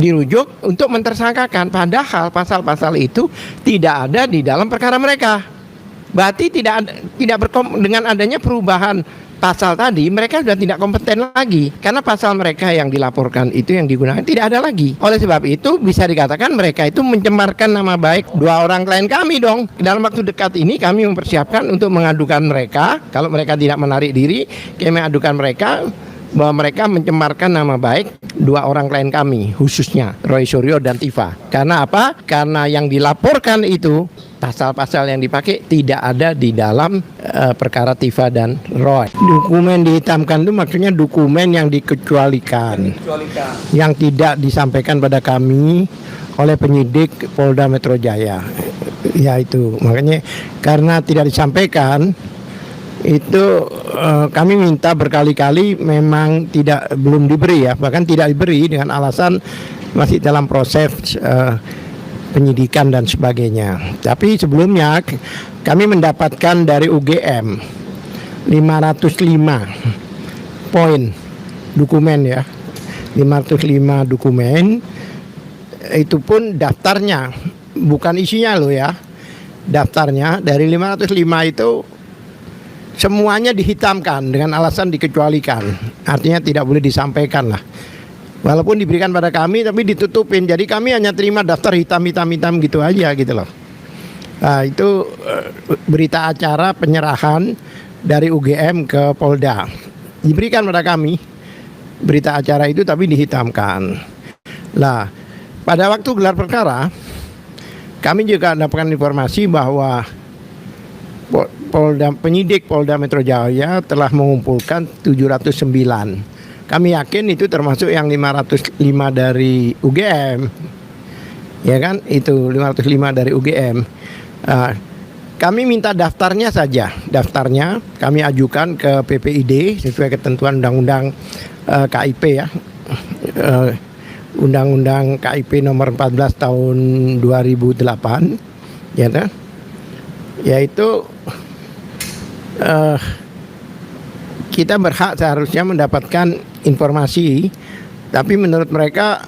dirujuk untuk mentersangkakan, padahal pasal-pasal itu tidak ada di dalam perkara mereka. Berarti dengan adanya perubahan pasal tadi, mereka sudah tidak kompeten lagi, karena pasal mereka yang dilaporkan itu yang digunakan tidak ada lagi. Oleh sebab itu bisa dikatakan mereka itu mencemarkan nama baik 2 orang klien kami dong. Dalam waktu dekat ini kami mempersiapkan untuk mengadukan mereka. Kalau mereka tidak menarik diri, kami mengadukan mereka bahwa mereka mencemarkan nama baik 2 orang klien kami, khususnya Roy Suryo dan Tifa. Karena apa? Karena yang dilaporkan itu pasal-pasal yang dipakai tidak ada di dalam perkara Tifa dan Roy. Dokumen dihitamkan itu maksudnya dokumen yang dikecualikan, yang tidak disampaikan pada kami oleh penyidik Polda Metro Jaya. Ya itu, makanya karena tidak disampaikan itu kami minta berkali-kali, memang belum diberi ya, bahkan tidak diberi dengan alasan masih dalam proses penyidikan dan sebagainya. Tapi sebelumnya kami mendapatkan dari UGM 505 poin dokumen ya, 505 dokumen, itu pun daftarnya, bukan isinya loh ya, daftarnya dari 505 itu semuanya dihitamkan dengan alasan dikecualikan. Artinya tidak boleh disampaikan lah. Walaupun diberikan pada kami tapi ditutupin. Jadi kami hanya terima daftar hitam gitu aja gitu loh. Nah, itu berita acara penyerahan dari UGM ke Polda. Diberikan pada kami berita acara itu tapi dihitamkan. Nah, pada waktu gelar perkara kami juga mendapatkan informasi bahwa penyidik Polda Metro Jaya telah mengumpulkan 709. Kami yakin itu termasuk yang 505 dari UGM. Ya kan? Itu 505 dari UGM. Kami minta daftarnya saja. Daftarnya kami ajukan ke PPID sesuai ketentuan Undang-Undang KIP ya. Undang-Undang KIP nomor 14 tahun 2008 ya kan? Yaitu kita berhak seharusnya mendapatkan informasi, tapi menurut mereka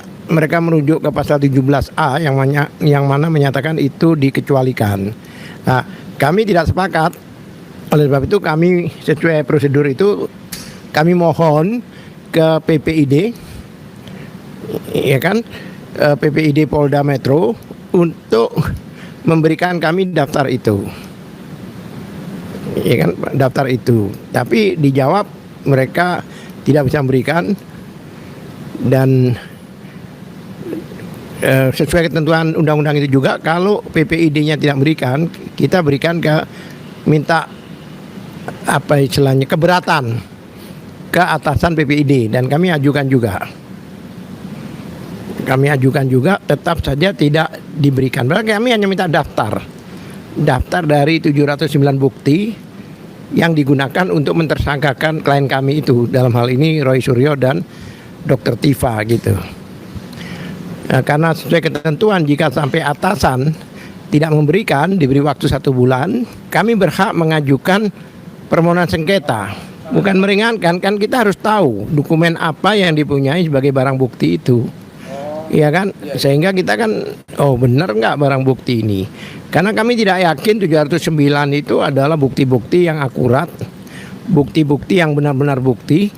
merujuk ke pasal 17A yang mana menyatakan itu dikecualikan. Nah, kami tidak sepakat. Oleh sebab itu kami sesuai prosedur itu kami mohon ke PPID ya kan, PPID Polda Metro untuk memberikan kami daftar itu. Ya kan, daftar itu. Tapi dijawab mereka tidak bisa memberikan, dan sesuai ketentuan undang-undang itu juga kalau PPID-nya tidak memberikan, kita berikan minta apa istilahnya, keberatan ke atasan PPID, dan kami ajukan juga tetap saja tidak diberikan. Berarti kami hanya minta daftar dari 709 bukti yang digunakan untuk mentersangkakan klien kami itu, dalam hal ini Roy Suryo dan Dr. Tifa gitu. Nah, karena sesuai ketentuan jika sampai atasan tidak memberikan, diberi waktu 1 bulan, kami berhak mengajukan permohonan sengketa. Bukan meringankan, kan kita harus tahu dokumen apa yang dipunyai sebagai barang bukti itu. Iya kan, sehingga kita kan, oh benar nggak barang bukti ini? Karena kami tidak yakin 709 itu adalah bukti-bukti yang akurat, bukti-bukti yang benar-benar bukti.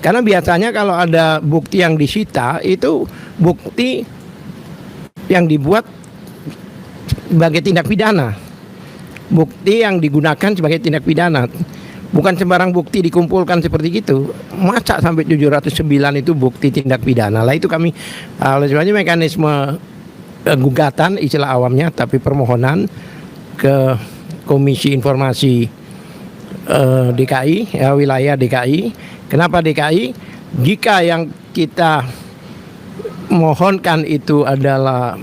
Karena biasanya kalau ada bukti yang disita itu bukti yang dibuat sebagai tindak pidana, bukti yang digunakan sebagai tindak pidana. Bukan sembarang bukti dikumpulkan seperti itu. Masa sampai 709 itu bukti tindak pidana. Lah itu kami sebenarnya mekanisme gugatan istilah awamnya, tapi permohonan ke Komisi Informasi DKI ya, wilayah DKI. Kenapa DKI? Jika yang kita mohonkan itu adalah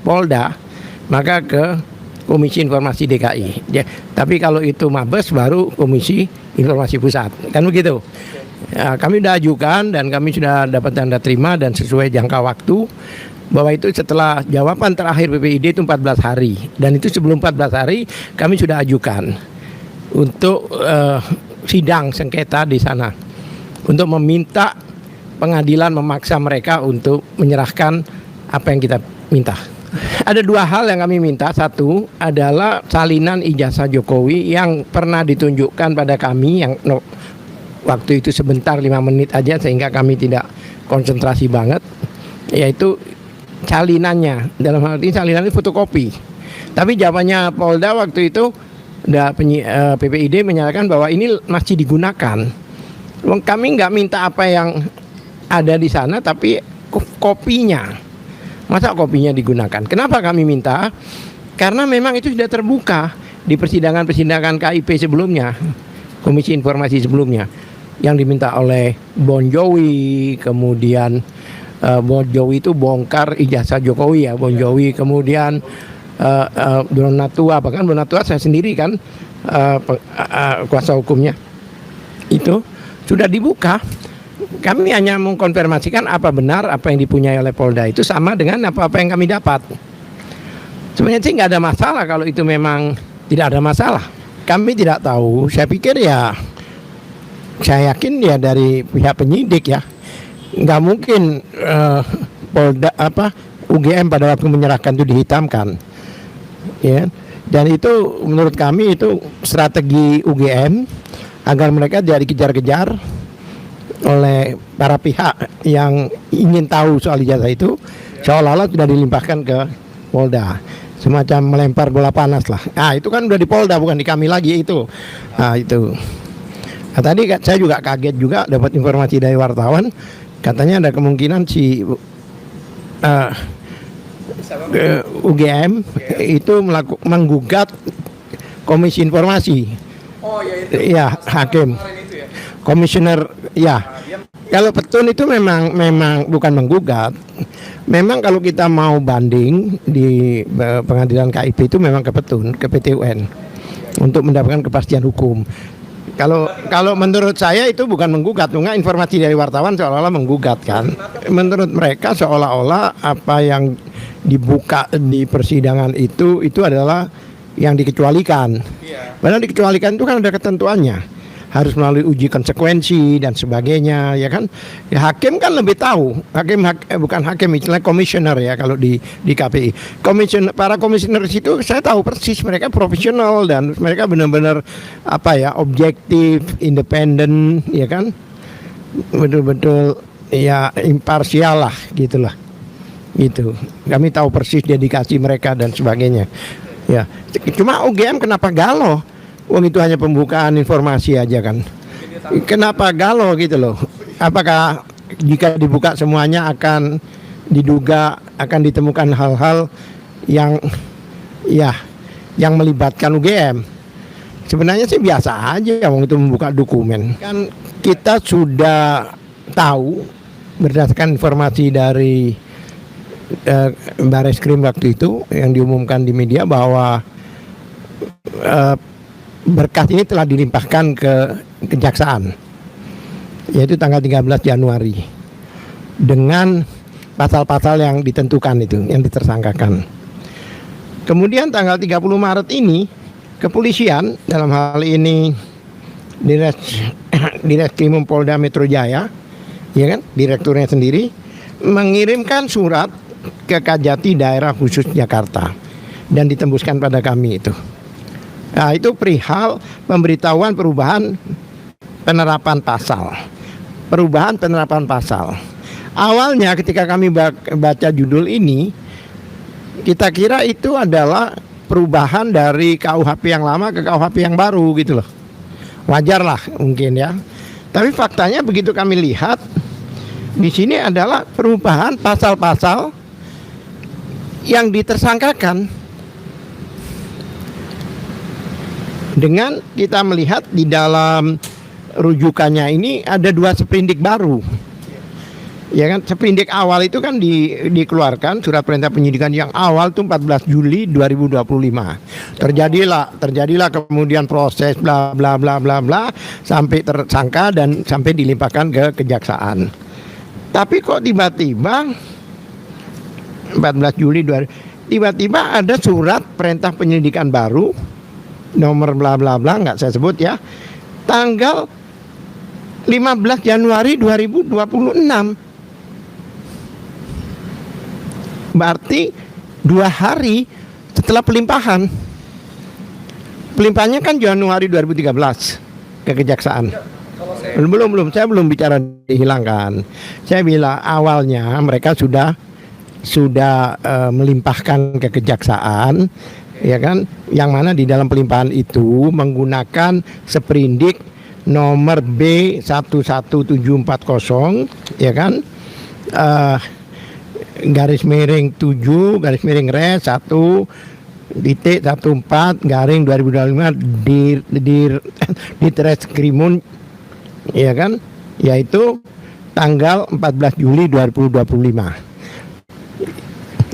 Polda, maka ke Komisi Informasi DKI. Ya, tapi kalau itu Mabes baru Komisi Informasi Pusat. Kan begitu. Ya, kami sudah ajukan dan kami sudah dapat tanda terima dan sesuai jangka waktu bahwa itu setelah jawaban terakhir PPID itu 14 hari, dan itu sebelum 14 hari kami sudah ajukan untuk sidang sengketa di sana untuk meminta pengadilan memaksa mereka untuk menyerahkan apa yang kita minta. Ada dua hal yang kami minta. Satu adalah salinan ijazah Jokowi yang pernah ditunjukkan pada kami, yang waktu itu sebentar 5 menit aja sehingga kami tidak konsentrasi banget, yaitu salinannya. Dalam hal ini salinannya fotokopi. Tapi jawabannya Polda waktu itu, PPID menyatakan bahwa ini masih digunakan. Kami nggak minta apa yang ada di sana, tapi kopinya. Masa kopinya digunakan? Kenapa kami minta? Karena memang itu sudah terbuka di persidangan-persidangan KIP sebelumnya, Komisi Informasi sebelumnya, yang diminta oleh Bon Jovi, kemudian Bon Jovi itu bongkar ijazah Jokowi ya, Bon Jovi, kemudian Donatua, bahkan Donatua saya sendiri kan kuasa hukumnya, itu sudah dibuka. Kami hanya mengkonfirmasikan apa benar apa yang dipunyai oleh Polda itu sama dengan apa yang kami dapat. Sebenarnya sih nggak ada masalah kalau itu memang tidak ada masalah. Kami tidak tahu. Saya pikir ya, saya yakin ya dari pihak penyidik ya, nggak mungkin Polda UGM pada waktu menyerahkan itu dihitamkan, ya. Dan itu menurut kami itu strategi UGM agar mereka tidak dikejar-kejar oleh para pihak yang ingin tahu soal ijazah itu, seolah-olah sudah dilimpahkan ke Polda, semacam melempar bola panas lah. Itu kan udah di Polda, bukan di kami lagi itu. Itu. Tadi saya juga kaget juga dapat informasi dari wartawan, katanya ada kemungkinan si UGM itu menggugat Komisi Informasi. Ya, hakim. Komisioner, ya. Kalau petun itu memang bukan menggugat. Memang kalau kita mau banding di pengadilan KIP itu memang ke petun, ke PT UN untuk mendapatkan kepastian hukum. Kalau menurut saya itu bukan menggugat, enggak, informasi dari wartawan seolah-olah menggugat kan. Menurut mereka seolah-olah apa yang dibuka di persidangan itu adalah yang dikecualikan. Padahal dikecualikan itu kan ada ketentuannya. Harus melalui uji konsekuensi dan sebagainya, ya kan? Ya, hakim kan lebih tahu. Bukan hakim, istilah komisioner ya kalau di KPI. Para komisioner itu saya tahu persis, mereka profesional dan mereka benar-benar objektif, independen, ya kan? Betul-betul ya imparsial lah, gitulah. Gitu. Kami tahu persis dedikasi mereka dan sebagainya. Ya, cuma UGM kenapa galau? Itu hanya pembukaan informasi aja kan. Kenapa galau gitu loh? Apakah jika dibuka semuanya akan diduga akan ditemukan hal-hal yang melibatkan UGM? Sebenarnya sih biasa aja itu membuka dokumen. Kan kita sudah tahu berdasarkan informasi dari Bareskrim waktu itu yang diumumkan di media bahwa berkas ini telah dilimpahkan ke kejaksaan, yaitu tanggal 13 Januari dengan pasal-pasal yang ditentukan itu, yang ditersangkakan. Kemudian tanggal 30 Maret ini kepolisian, dalam hal ini Direskrim Polda Metro Jaya, ya kan, direkturnya sendiri mengirimkan surat ke Kajati Daerah Khusus Jakarta dan ditembuskan pada kami itu. Itu perihal pemberitahuan perubahan penerapan pasal. Perubahan penerapan pasal. Awalnya ketika kami baca judul ini, kita kira itu adalah perubahan dari KUHP yang lama ke KUHP yang baru gitu loh. Wajar lah mungkin ya. Tapi faktanya begitu kami lihat, di sini adalah perubahan pasal-pasal yang ditersangkakan. Dengan kita melihat di dalam rujukannya ini ada 2 sprindik baru. Ya kan, sprindik awal itu kan dikeluarkan surat perintah penyidikan yang awal itu 14 Juli 2025. Terjadilah kemudian proses bla bla bla bla bla sampai tersangka dan sampai dilimpahkan ke kejaksaan. Tapi kok tiba-tiba 14 Juli tiba-tiba ada surat perintah penyelidikan baru nomor bla bla bla, nggak saya sebut ya, tanggal 15 Januari 2026. Berarti 2 hari setelah pelimpahan. Pelimpahannya kan Januari 2013 ke kejaksaan. Belum, saya belum bicara dihilangkan. Saya bilang awalnya mereka sudah melimpahkan ke kejaksaan, ya kan? Yang mana di dalam pelimpahan itu menggunakan sprindik nomor B11740, ya kan? Garis miring 7 garis miring res 1.14 garing 2025 di Treskrimum, ya kan, yaitu tanggal 14 Juli 2025,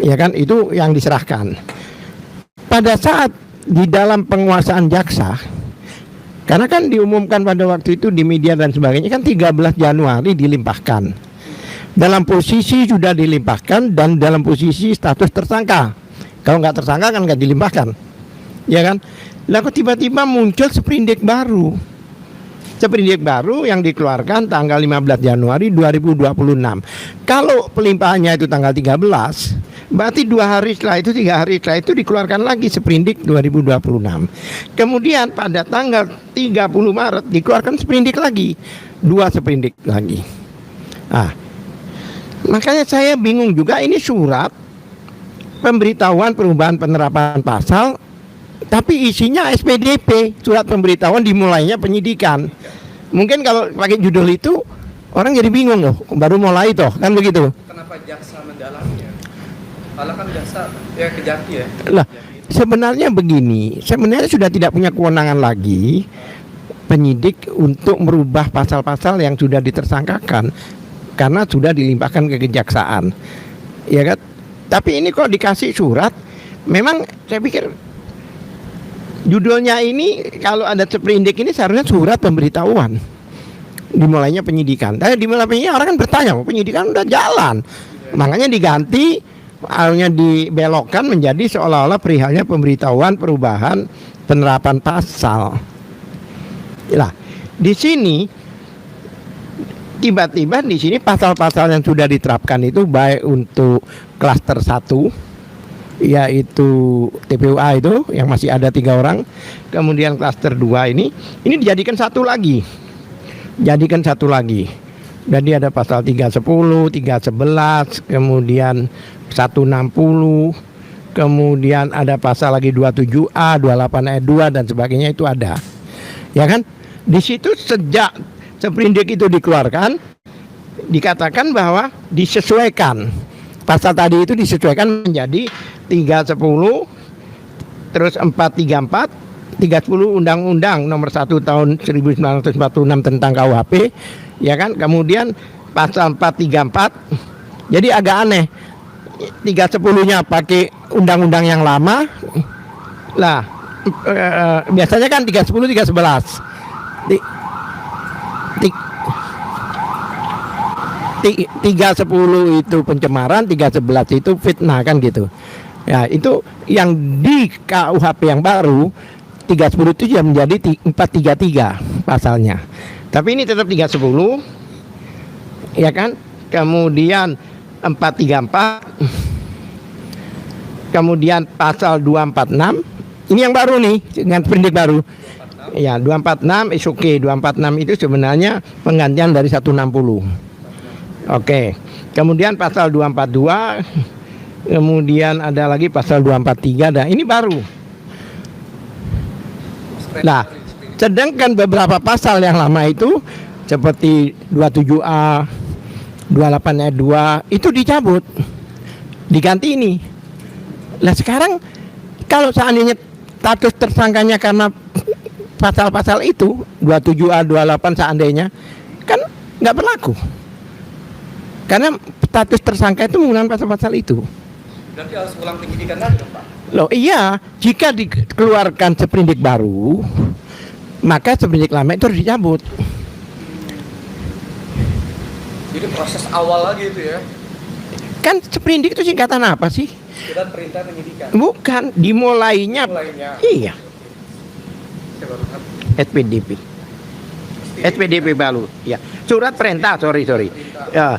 ya kan, itu yang diserahkan. Pada saat di dalam penguasaan jaksa, karena kan diumumkan pada waktu itu di media dan sebagainya kan 13 Januari dilimpahkan. Dalam posisi sudah dilimpahkan dan dalam posisi status tersangka. Kalau nggak tersangka kan nggak dilimpahkan, ya kan? Lalu tiba-tiba muncul sprindik baru yang dikeluarkan tanggal 15 Januari 2026. Kalau pelimpahannya itu tanggal 13, berarti 2 hari setelah itu, 3 hari setelah itu dikeluarkan lagi sprindik 2026. Kemudian pada tanggal 30 Maret dikeluarkan sprindik lagi, 2 sprindik lagi. Makanya saya bingung juga, ini surat pemberitahuan perubahan penerapan pasal, tapi isinya SPDP, surat pemberitahuan dimulainya penyidikan. Mungkin kalau pakai judul itu orang jadi bingung loh, baru mulai toh, kan begitu. Kenapa jaksa mendalaminya? Malah kan jaksa ya kejati ya. Lah, sebenarnya begini, sebenarnya sudah tidak punya kewenangan lagi penyidik untuk merubah pasal-pasal yang sudah ditersangkakan karena sudah dilimpahkan ke kejaksaan, ya kan? Tapi ini kok dikasih surat, memang saya pikir judulnya ini kalau ada sprindik ini seharusnya surat pemberitahuan dimulainya penyidikan. Tapi dimulainya orang kan bertanya, penyidikan udah jalan, makanya diganti, akhirnya dibelokkan menjadi seolah-olah perihalnya pemberitahuan perubahan penerapan pasal. Lah, di sini tiba-tiba di sini pasal-pasal yang sudah diterapkan itu baik untuk klaster 1 yaitu TPUA itu yang masih ada 3 orang, kemudian klaster 2 ini dijadikan satu lagi. Jadi ada pasal 310, 311, kemudian 160, kemudian ada pasal lagi 27A, 28 ayat 2 dan sebagainya itu ada. Ya kan? Di situ sejak sprindik itu dikeluarkan, dikatakan bahwa disesuaikan. Pasal tadi itu disesuaikan menjadi 310, terus 434, 310 Undang-Undang Nomor 1 Tahun 1946 tentang KUHP, ya kan? Kemudian pasal 434. Jadi agak aneh. 310-nya pakai undang-undang yang lama. Lah, biasanya kan 310, 311. 310 itu pencemaran, 311 itu fitnah kan gitu. Ya, itu yang di KUHP yang baru 310 itu sudah menjadi 433 pasalnya. Tapi ini tetap 310. Ya kan? Kemudian 434. Kemudian pasal 246. Ini yang baru nih, dengan sprindik baru. Ya, 246 is okay. 246 itu sebenarnya penggantian dari 160. Oke. Kemudian pasal 242, kemudian ada lagi pasal 243, dan ini baru. Nah, sedangkan beberapa pasal yang lama itu seperti 27A, 28 ayat 2 itu dicabut. Diganti ini. Nah, sekarang kalau seandainya status tersangkanya karena pasal-pasal itu 27A, 28 seandainya kan nggak berlaku. Karena status tersangka itu menggunakan pasal-pasal itu. Berarti harus ulang penyidikan lagi dong, Pak? Loh iya, jika dikeluarkan sprindik baru, maka sprindik lama itu harus dicabut. Jadi proses awal lagi itu ya? Kan sprindik itu singkatan apa sih? Surat perintah penyidikan. Bukan, dimulainya. Iya. Saya baru tahu. SPDP. SPDP baru. Ya, surat perintah, sorry. Ya,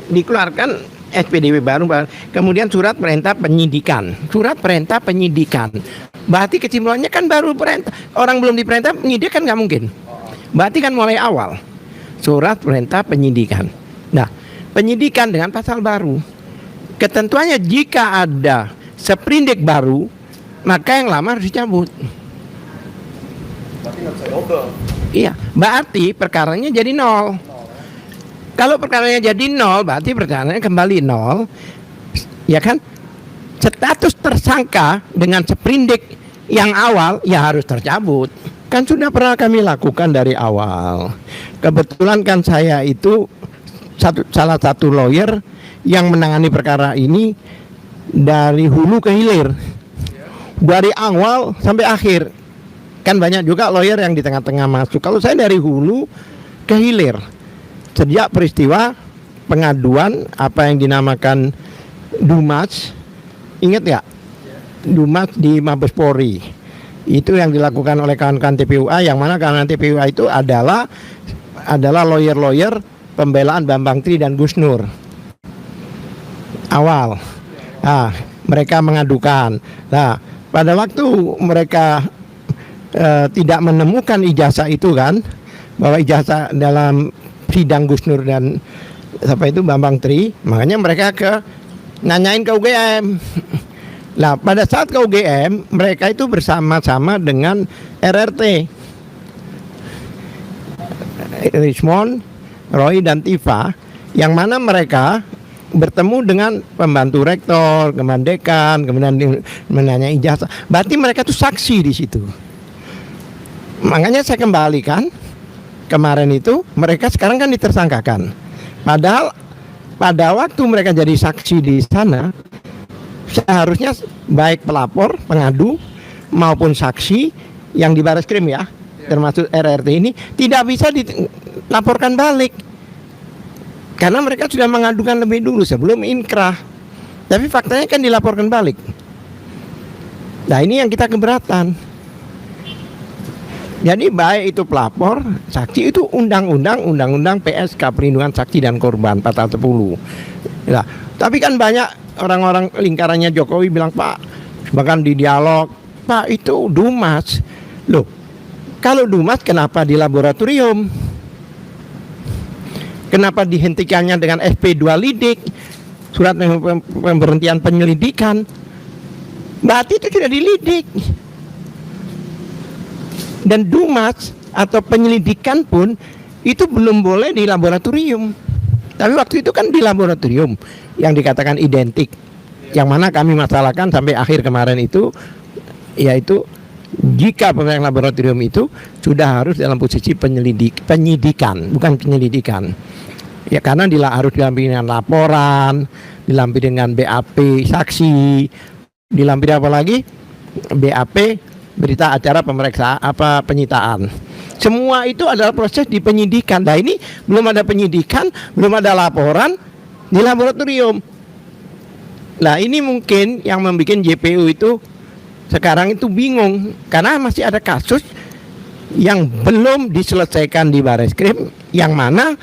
dikeluarkan SPDP baru, kemudian surat perintah penyidikan. Surat perintah penyidikan. Berarti kesimpulannya kan baru perintah. Orang belum diperintah penyidik kan nggak mungkin. Berarti kan mulai awal. Surat perintah penyidikan. Nah, penyidikan dengan pasal baru. Ketentuannya jika ada seprindik baru, maka yang lama harus dicabut. Berarti nggak bisa double. Iya, berarti perkaranya jadi nol. Kalau perkaranya jadi nol, berarti perkaranya kembali nol. Ya kan? Status tersangka dengan seprindik yang awal ya harus tercabut. Kan sudah pernah kami lakukan dari awal. Kebetulan kan saya itu salah satu lawyer yang menangani perkara ini dari hulu ke hilir. Dari awal sampai akhir. Kan banyak juga lawyer yang di tengah-tengah masuk. Kalau saya dari hulu ke hilir. Sejak peristiwa pengaduan apa yang dinamakan Dumas, ingat ya? Dumas di Mabes Polri. Itu yang dilakukan oleh kawan-kawan TPUA, yang mana kawan-kawan TPUA itu adalah lawyer-lawyer pembelaan Bambang Tri dan Gus Nur. Awal. Nah, mereka mengadukan. Nah, pada waktu mereka tidak menemukan ijazah itu kan, bahwa ijazah dalam sidang Gus Nur dan siapa itu Bambang Tri, makanya mereka nanyain ke UGM. Nah, pada saat ke UGM, mereka itu bersama-sama dengan RRT, Rismond, Roy dan Tifa, yang mana mereka bertemu dengan pembantu rektor, kemudian dekan, kemudian menanya ijazah. Berarti mereka itu saksi di situ. Makanya saya kembalikan kemarin itu mereka sekarang kan ditersangkakan. Padahal pada waktu mereka jadi saksi di sana, seharusnya baik pelapor, pengadu maupun saksi yang di Bareskrim ya, termasuk RRT ini tidak bisa dilaporkan balik. Karena mereka sudah mengadukan lebih dulu sebelum inkrah. Tapi faktanya kan dilaporkan balik. Nah, ini yang kita keberatan. Jadi baik itu pelapor, saksi itu undang-undang PSK Perlindungan Saksi dan Korban pasal 10. Nah, tapi kan banyak orang-orang lingkarannya Jokowi bilang, Pak, bahkan di dialog, Pak itu Dumas. Loh, kalau Dumas kenapa di laboratorium? Kenapa dihentikannya dengan SP2 lidik, surat pemberhentian penyelidikan? Berarti itu sudah dilidik. Dan Dumas atau penyelidikan pun itu belum boleh di laboratorium. Tapi waktu itu kan di laboratorium yang dikatakan identik. Yang mana kami masalahkan sampai akhir kemarin itu, yaitu jika pemeriksaan laboratorium itu sudah harus dalam posisi penyidikan, bukan penyelidikan. Ya karena harus dilampiri dengan laporan, dilampiri dengan BAP saksi, dilampiri apa lagi? BAP berita acara pemeriksaan penyitaan. Semua itu adalah proses di penyidikan. Nah, ini belum ada penyidikan, belum ada laporan di laboratorium. Nah, ini mungkin yang membuat JPU itu sekarang itu bingung karena masih ada kasus yang belum diselesaikan di Bareskrim, yang mana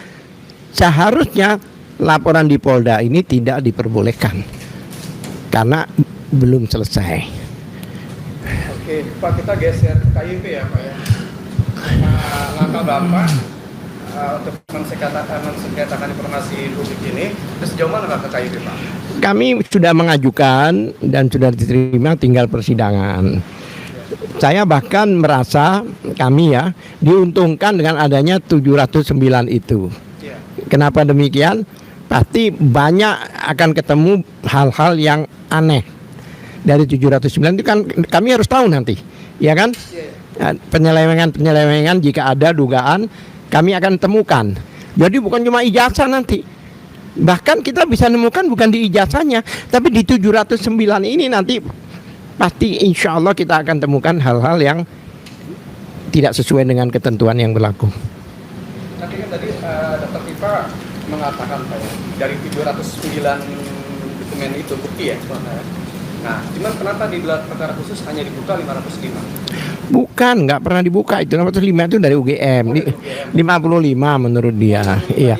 seharusnya laporan di Polda ini tidak diperbolehkan karena belum selesai. Oke, Pak, kita geser ke KIP ya, Pak ya. Langkah Bapak untuk mensengketakan informasi publik ini, terus sejauh mana ke KIP, Pak? Kami sudah mengajukan dan sudah diterima, tinggal persidangan. Saya bahkan merasa kami ya diuntungkan dengan adanya 709 itu. Kenapa demikian? Pasti banyak akan ketemu hal-hal yang aneh. Dari 709 itu kan kami harus tahu nanti, ya kan? Penyelewengan jika ada dugaan kami akan temukan. Jadi bukan cuma ijazah nanti. Bahkan kita bisa nemukan bukan di ijazahnya, tapi di 709 ini nanti pasti insya Allah kita akan temukan hal-hal yang tidak sesuai dengan ketentuan yang berlaku. Nanti kan tadi Dr. Tifa mengatakan Pak ya, dari 709 dokumen itu bukti ya sebenarnya. Nah, cuman kenapa di gelar perkara khusus hanya dibuka 505? Bukan, nggak pernah dibuka itu. 505 itu dari UGM. 55 menurut dia. Iya.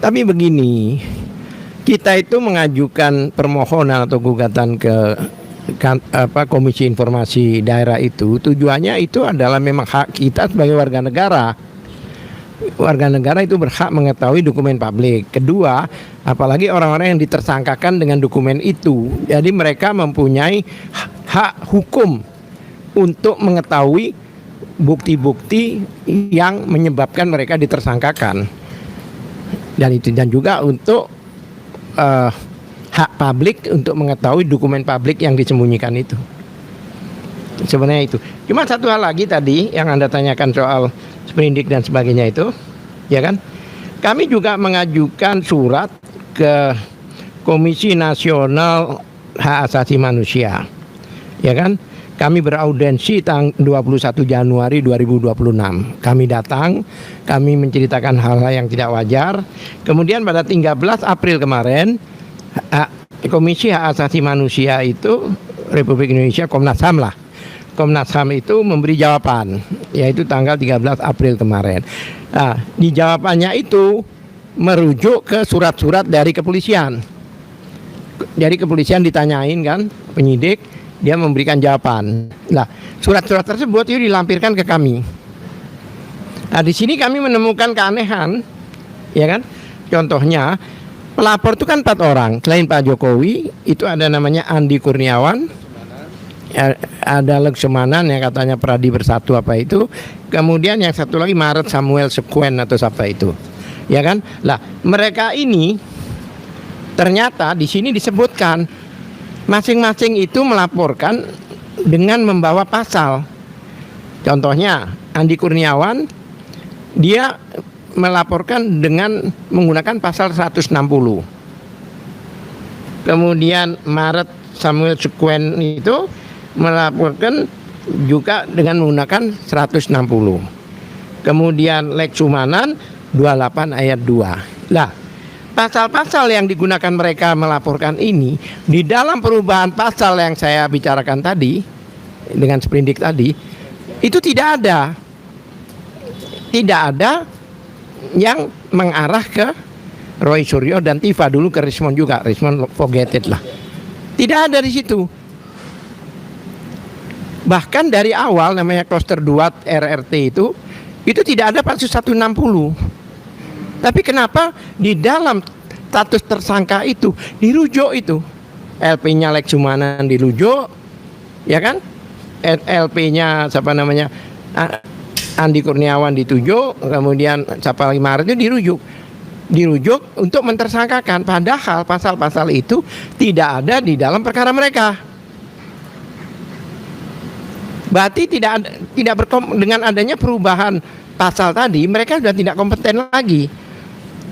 Tapi begini, kita itu mengajukan permohonan atau gugatan ke Komisi Informasi Daerah itu, tujuannya itu adalah memang hak kita sebagai warga negara. Warga negara itu berhak mengetahui dokumen publik. Kedua, apalagi orang-orang yang ditersangkakan dengan dokumen itu. Jadi mereka mempunyai hak hukum untuk mengetahui bukti-bukti yang menyebabkan mereka ditersangkakan. Dan juga untuk hak publik untuk mengetahui dokumen publik yang disembunyikan itu. Sebenarnya itu. Cuma satu hal lagi tadi yang Anda tanyakan soal sprindik dan sebagainya itu, ya kan? Kami juga mengajukan surat ke Komisi Nasional Hak Asasi Manusia, ya kan? Kami beraudensi tanggal 21 Januari 2026. Kami datang, kami menceritakan hal-hal yang tidak wajar. Kemudian pada 13 April kemarin, Komisi Hak Asasi Manusia itu Republik Indonesia, Komnas HAM lah. Komnas HAM itu memberi jawaban, yaitu tanggal 13 April kemarin. Nah, di jawabannya itu merujuk ke surat-surat dari kepolisian. Jadi kepolisian ditanyain kan, penyidik, dia memberikan jawaban. Nah, surat-surat tersebut itu dilampirkan ke kami. Nah, di sini kami menemukan keanehan, ya kan? Contohnya, pelapor itu kan 4 orang. Selain Pak Jokowi, itu ada namanya Andi Kurniawan, ada Leksemanan yang katanya Pradi Bersatu apa itu. Kemudian yang satu lagi Maret Samuel Sekuen atau siapa itu, ya kan? Lah, mereka ini ternyata di sini disebutkan masing-masing itu melaporkan dengan membawa pasal. Contohnya Andi Kurniawan, dia melaporkan dengan menggunakan pasal 160. Kemudian Maret Samuel Sekuen itu melaporkan juga dengan menggunakan 160. Kemudian Leksumanan 28 ayat 2. Lah, pasal-pasal yang digunakan mereka melaporkan ini di dalam perubahan pasal yang saya bicarakan tadi dengan sprindik tadi itu tidak ada. Tidak ada yang mengarah ke Roy Suryo dan Tifa, dulu ke Rismond juga. Rismond forget it lah. Tidak ada di situ. Bahkan dari awal namanya Kloster 2 RRT itu tidak ada pasal 160. Tapi kenapa di dalam status tersangka itu dirujuk itu? LP-nya Leksumanan dirujuk, ya kan? LP-nya siapa namanya? Andi Kurniawan ditujuk, kemudian siapa lagi Maret itu dirujuk untuk mentersangkakan, padahal pasal-pasal itu tidak ada di dalam perkara mereka. Berarti dengan adanya perubahan pasal tadi, mereka sudah tidak kompeten lagi.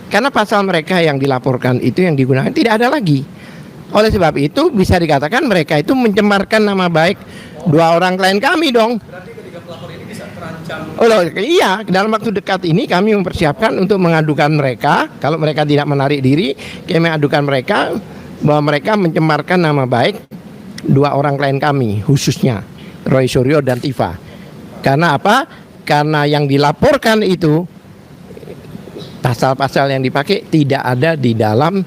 Karena pasal mereka yang dilaporkan itu yang digunakan tidak ada lagi. Oleh sebab itu bisa dikatakan mereka itu mencemarkan nama baik 2 orang klien kami dong. Berarti ketiga pelapor ini bisa terancam. Iya, dalam waktu dekat ini kami mempersiapkan untuk mengadukan mereka. Kalau mereka tidak menarik diri, kami mengadukan mereka bahwa mereka mencemarkan nama baik 2 orang klien kami, khususnya Roy Suryo dan Tifa. Karena apa? Karena yang dilaporkan itu pasal-pasal yang dipakai tidak ada di dalam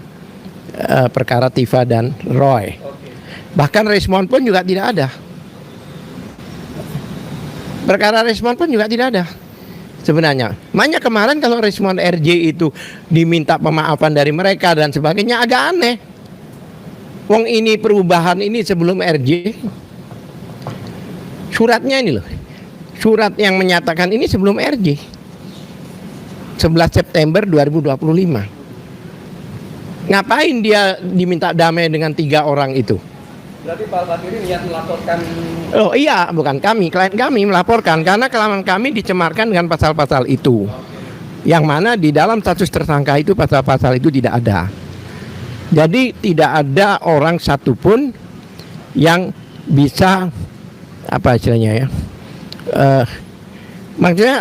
perkara Tifa dan Roy. Bahkan Rismond pun juga tidak ada. Perkara Rismond pun juga tidak ada sebenarnya. Makanya kemarin kalau Rismond RJ itu diminta pemaafan dari mereka dan sebagainya agak aneh. Wong ini perubahan ini sebelum RJ. Suratnya ini loh. Surat yang menyatakan ini sebelum RJ. 11 September 2025. Ngapain dia diminta damai dengan 3 orang itu? Berarti Pak Al-Fatiri niat melaporkan. Oh iya, bukan kami, klien kami melaporkan karena klien kami dicemarkan dengan pasal-pasal itu. Yang mana di dalam status tersangka itu pasal-pasal itu tidak ada. Jadi tidak ada orang satupun yang bisa apa istilahnya ya? Maksudnya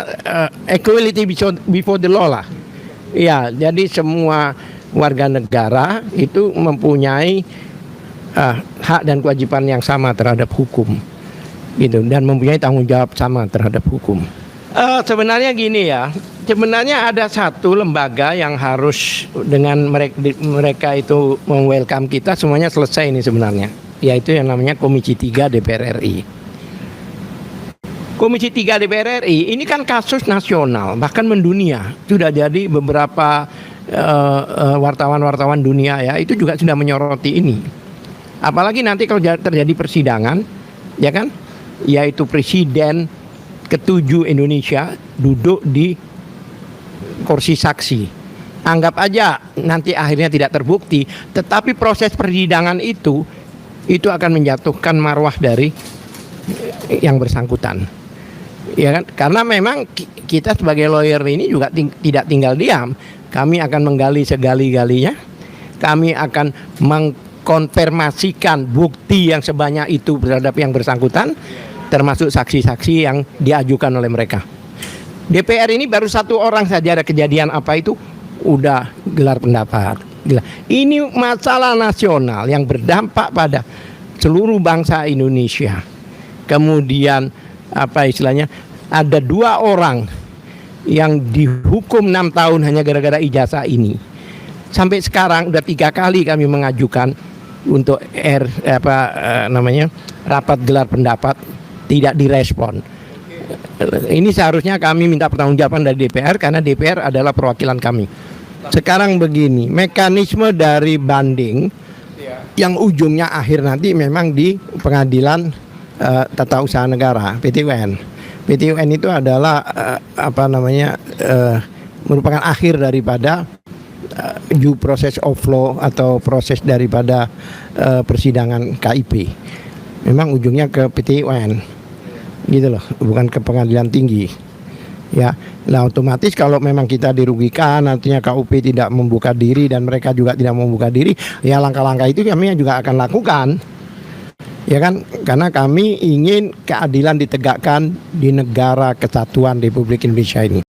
equality before the law lah. Iya, jadi semua warga negara itu mempunyai hak dan kewajiban yang sama terhadap hukum, gitu, dan mempunyai tanggung jawab sama terhadap hukum. Sebenarnya gini ya, sebenarnya ada satu lembaga yang harus dengan mereka itu welcome kita semuanya selesai ini sebenarnya, yaitu yang namanya Komisi 3 DPR RI. Komisi 3 DPR RI ini kan kasus nasional, bahkan mendunia. Sudah jadi beberapa wartawan-wartawan dunia ya itu juga sudah menyoroti ini. Apalagi nanti kalau terjadi persidangan, ya kan, yaitu Presiden ke-7 Indonesia duduk di kursi saksi. Anggap aja nanti akhirnya tidak terbukti, tetapi proses persidangan itu akan menjatuhkan marwah dari yang bersangkutan. Ya kan? Karena memang kita sebagai lawyer ini juga tidak tinggal diam. Kami akan menggali segali-galinya. Kami akan mengkonfirmasikan bukti yang sebanyak itu terhadap yang bersangkutan, termasuk saksi-saksi yang diajukan oleh mereka. DPR ini baru satu orang saja ada kejadian apa itu udah gelar pendapat. Ini masalah nasional yang berdampak pada seluruh bangsa Indonesia. Kemudian apa istilahnya, ada 2 orang yang dihukum 6 tahun hanya gara-gara ijazah ini. Sampai sekarang udah 3 kali kami mengajukan untuk rapat gelar pendapat, tidak direspon. Ini seharusnya kami minta pertanggungjawaban dari DPR karena DPR adalah perwakilan kami. Sekarang begini, mekanisme dari banding yang ujungnya akhir nanti memang di Pengadilan Tata Usaha Negara, PT UN. PT UN itu adalah merupakan akhir daripada due process of law atau proses daripada persidangan KIP. Memang ujungnya ke PT UN. Gitu loh, bukan ke pengadilan tinggi. Ya, nah otomatis kalau memang kita dirugikan, nantinya KUP tidak membuka diri dan mereka juga tidak membuka diri, ya langkah-langkah itu kami juga akan lakukan. Ya kan, karena kami ingin keadilan ditegakkan di negara kesatuan Republik Indonesia ini.